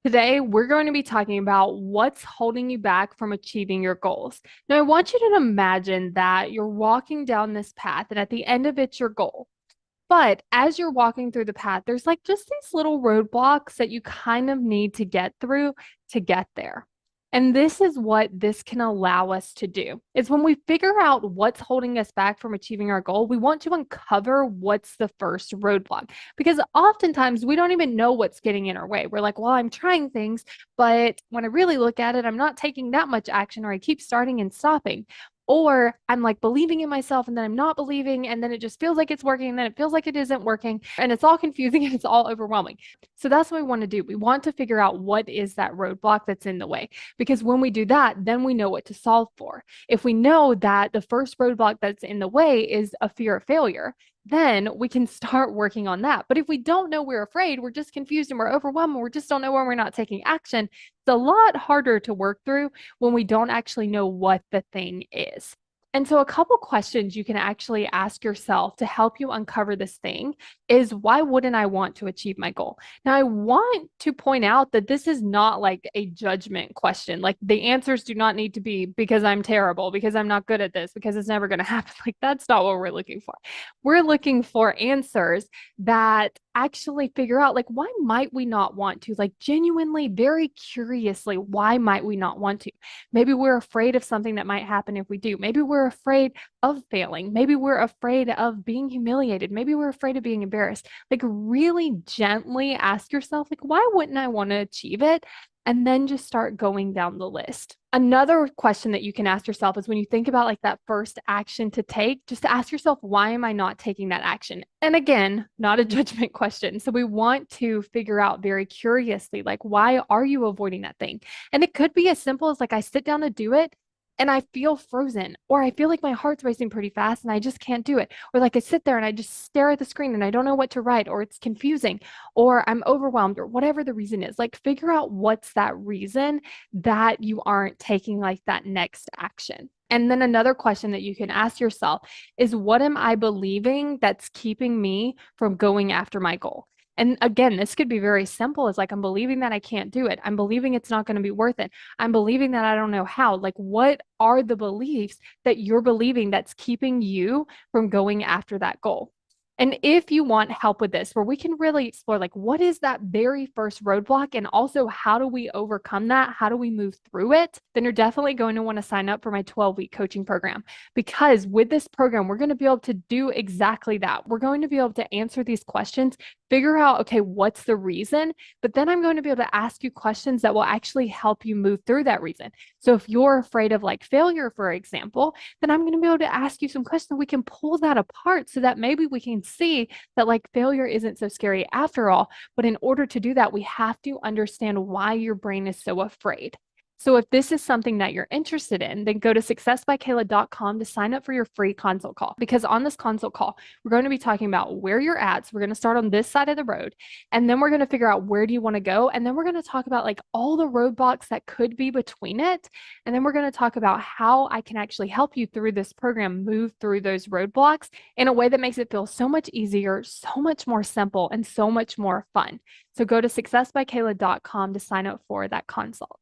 Today, we're going to be talking about what's holding you back from achieving your goals. Now, I want you to imagine that you're walking down this path, and at the end of it's your goal. But as you're walking through the path, there's like just these little roadblocks that you kind of need to get through to get there. And this is what this can allow us to do. Is when we figure out what's holding us back from achieving our goal, we want to uncover what's the first roadblock. Because oftentimes we don't even know what's getting in our way. We're like, well, I'm trying things, but when I really look at it, I'm not taking that much action, or I keep starting and stopping. Or I'm like believing in myself and then I'm not believing, and then it just feels like it's working, and then it feels like it isn't working, and it's all confusing and it's all overwhelming. So that's what we want to do. We want to figure out what is that roadblock that's in the way, because when we do that, then we know what to solve for. If we know that the first roadblock that's in the way is a fear of failure, then we can start working on that. But if we don't know we're afraid, we're just confused and we're overwhelmed, and we just don't know why we're not taking action, it's a lot harder to work through when we don't actually know what the thing is. And so, a couple questions you can actually ask yourself to help you uncover this thing is, why wouldn't I want to achieve my goal? Now, I want to point out that this is not like a judgment question. Like, the answers do not need to be because I'm terrible, because I'm not good at this, because it's never going to happen. Like, that's not what we're looking for. We're looking for answers that actually figure out, like, why might we not want to? Like, genuinely, very curiously, why might we not want to? Maybe we're afraid of something that might happen if we do. Maybe we're afraid of failing. Maybe we're afraid of being humiliated. Maybe we're afraid of being embarrassed. Like, really gently ask yourself, like, why wouldn't I want to achieve it? And then just start going down the list. Another question that you can ask yourself is, when you think about like that first action to take, just to ask yourself, why am I not taking that action? And again, not a judgment question. So we want to figure out very curiously, like, why are you avoiding that thing? And it could be as simple as, like, I sit down to do it and I feel frozen, or I feel like my heart's racing pretty fast and I just can't do it. Or like I sit there and I just stare at the screen and I don't know what to write, or it's confusing, or I'm overwhelmed, or whatever the reason is. Like, figure out what's that reason that you aren't taking like that next action. And then another question that you can ask yourself is, what am I believing that's keeping me from going after my goal? And again, this could be very simple. It's like, I'm believing that I can't do it. I'm believing it's not going to be worth it. I'm believing that I don't know how. Like, what are the beliefs that you're believing that's keeping you from going after that goal? And if you want help with this, where we can really explore, like, what is that very first roadblock, and also how do we overcome that? How do we move through it? Then you're definitely going to want to sign up for my 12-week coaching program, because with this program, we're going to be able to do exactly that. We're going to be able to answer these questions, figure out, okay, what's the reason? But then I'm going to be able to ask you questions that will actually help you move through that reason. So if you're afraid of like failure, for example, then I'm going to be able to ask you some questions. We can pull that apart so that maybe we can see that like failure isn't so scary after all. But in order to do that, we have to understand why your brain is so afraid. So if this is something that you're interested in, then go to successbykayla.com to sign up for your free consult call. Because on this consult call, we're going to be talking about where you're at. So we're going to start on this side of the road, and then we're going to figure out, where do you want to go? And then we're going to talk about like all the roadblocks that could be between it. And then we're going to talk about how I can actually help you through this program move through those roadblocks in a way that makes it feel so much easier, so much more simple, and so much more fun. So go to successbykayla.com to sign up for that consult.